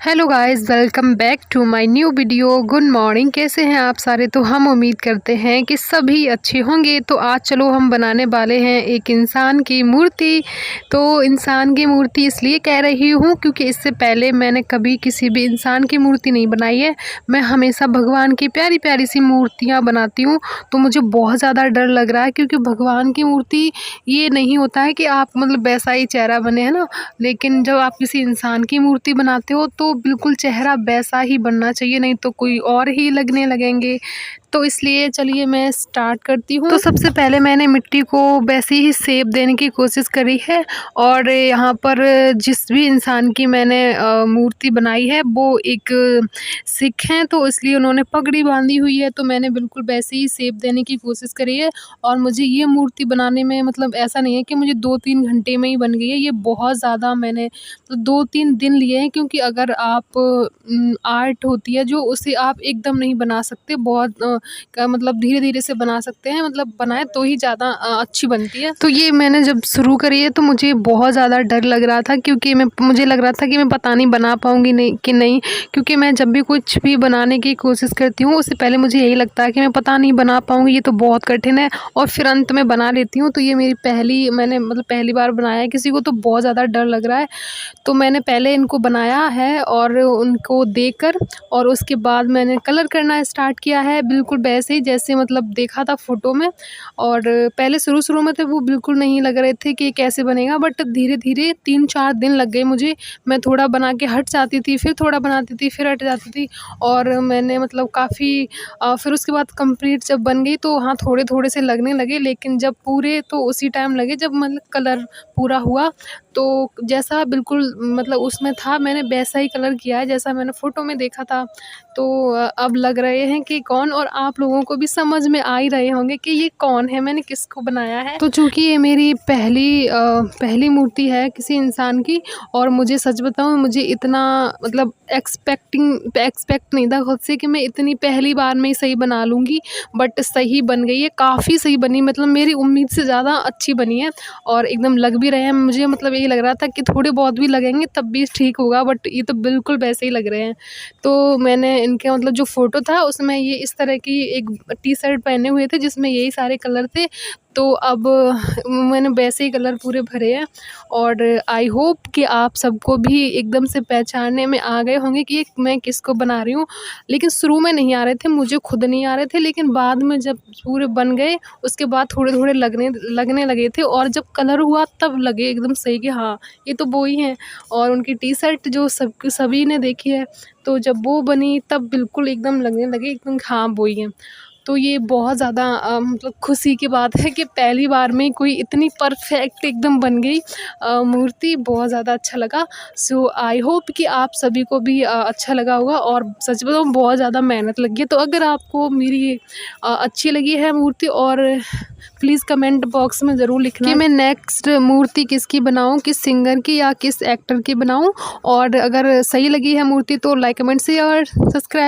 Hello guys, welcome back to my new video. Good morning. कैसे हैं आप सारे? तो हम उम्मीद करते हैं कि सभी अच्छे होंगे। तो आज चलो हम बनाने वाले हैं एक इंसान की मूर्ति। तो इंसान की मूर्ति इसलिए कह रही हूँ क्योंकि इससे पहले मैंने कभी किसी भी इंसान की मूर्ति नहीं बनाई है। मैं हमेशा भगवान की प्यारी प्यारी सी मूर्तियाँ बनाती हूँ। तो मुझे बहुत ज़्यादा डर लग रहा है क्योंकि भगवान की मूर्ति ये नहीं होता है कि आप मतलब वैसा ही चेहरा बने, है ना। लेकिन जब आप किसी इंसान की मूर्ति बनाते हो तो बिल्कुल चेहरा वैसा ही बनना चाहिए, नहीं तो कोई और ही लगने लगेंगे। तो इसलिए चलिए मैं स्टार्ट करती हूँ। तो सबसे पहले मैंने मिट्टी को वैसे ही शेप देने की कोशिश करी है। और यहाँ पर जिस भी इंसान की मैंने मूर्ति बनाई है वो एक सिख हैं, तो इसलिए उन्होंने पगड़ी बांधी हुई है। तो मैंने बिल्कुल वैसे ही शेप देने की कोशिश करी है। और मुझे ये मूर्ति बनाने में मतलब ऐसा नहीं है कि मुझे 2-3 घंटे में ही बन गई है। ये बहुत ज़्यादा मैंने 2-3 दिन लिए हैं, क्योंकि अगर आप आर्ट होती है जो उसे आप एकदम नहीं बना सकते, बहुत का मतलब धीरे-धीरे से बना सकते हैं, मतलब बनाएँ तो ही ज़्यादा अच्छी बनती है। तो ये मैंने जब शुरू करी है तो मुझे बहुत ज़्यादा डर लग रहा था, क्योंकि मुझे लग रहा था कि मैं पता नहीं बना पाऊँगी नहीं कि नहीं, क्योंकि मैं जब भी कुछ भी बनाने की कोशिश करती हूँ उससे पहले मुझे यही लगता है कि मैं पता नहीं बना पाऊँगी, ये तो बहुत कठिन है, और फिर अंत में बना लेती हूँ। तो ये मेरी मैंने मतलब पहली बार बनाया है किसी को, तो बहुत ज़्यादा डर लग रहा है। तो मैंने पहले इनको बनाया है और उनको देखकर, और उसके बाद मैंने कलर करना स्टार्ट किया है बिल्कुल वैसे ही जैसे मतलब देखा था फ़ोटो में। और पहले शुरू-शुरू में तो वो बिल्कुल नहीं लग रहे थे कि ये कैसे बनेगा, बट धीरे-धीरे 3-4 दिन लग गए मुझे। मैं थोड़ा बना के हट जाती थी, फिर थोड़ा बनाती थी, फिर हट जाती थी, और मैंने मतलब काफ़ी फिर उसके बाद कंप्लीट जब बन गई तो हाँ, थोड़े-थोड़े से लगने लगे, लेकिन जब पूरे तो उसी टाइम लगे जब मतलब कलर पूरा हुआ। तो जैसा बिल्कुल मतलब उसमें था मैंने वैसा ही कलर किया है जैसा मैंने फ़ोटो में देखा था। तो अब लग रहे हैं कि कौन, और आप लोगों को भी समझ में आ ही रहे होंगे कि ये कौन है, मैंने किसको बनाया है। तो चूँकि ये मेरी पहली मूर्ति है किसी इंसान की, और मुझे सच बताऊँ, मुझे इतना मतलब एक्सपेक्ट नहीं था खुद से कि मैं इतनी पहली बार में ही सही बना लूँगी, बट सही बन गई है, काफ़ी सही बनी, मतलब मेरी उम्मीद से ज़्यादा अच्छी बनी है। और एकदम लग भी रहे हैं मुझे, मतलब यही लग रहा था कि थोड़े बहुत भी लगेंगे तब भी ठीक होगा, बट ये तो बिल्कुल वैसे ही लग रहे हैं। तो मैंने इनके मतलब जो फ़ोटो था उसमें ये इस तरह की एक टी-शर्ट पहने हुए थे जिसमें यही सारे कलर थे। तो अब मैंने वैसे ही कलर पूरे भरे हैं, और आई होप कि आप सबको भी एकदम से पहचानने में आ गए होंगे कि ये मैं किसको बना रही हूँ। लेकिन शुरू में नहीं आ रहे थे, मुझे खुद नहीं आ रहे थे, लेकिन बाद में जब पूरे बन गए उसके बाद थोड़े-थोड़े लगने लगे थे, और जब कलर हुआ तब लगे एकदम सही कि हाँ, ये तो वो ही हैं। और उनकी टी-शर्ट जो सभी ने देखी है, तो जब वो बनी तब बिल्कुल एकदम लगने लगे एकदम हाँ, वो ही हैं। तो ये बहुत ज़्यादा मतलब खुशी की बात है कि पहली बार में कोई इतनी परफेक्ट एकदम बन गई मूर्ति, बहुत ज़्यादा अच्छा लगा। सो आई होप कि आप सभी को भी अच्छा लगा होगा, और सच बताऊँ बहुत ज़्यादा मेहनत लगी है। तो अगर आपको मेरी अच्छी लगी है मूर्ति, और प्लीज़ कमेंट बॉक्स में ज़रूर लिखना कि मैं नेक्स्ट मूर्ति किसकी बनाऊँ, किस सिंगर की या किस एक्टर की बनाऊँ। और अगर सही लगी है मूर्ति तो लाइक, कमेंट, शेयर, सब्सक्राइब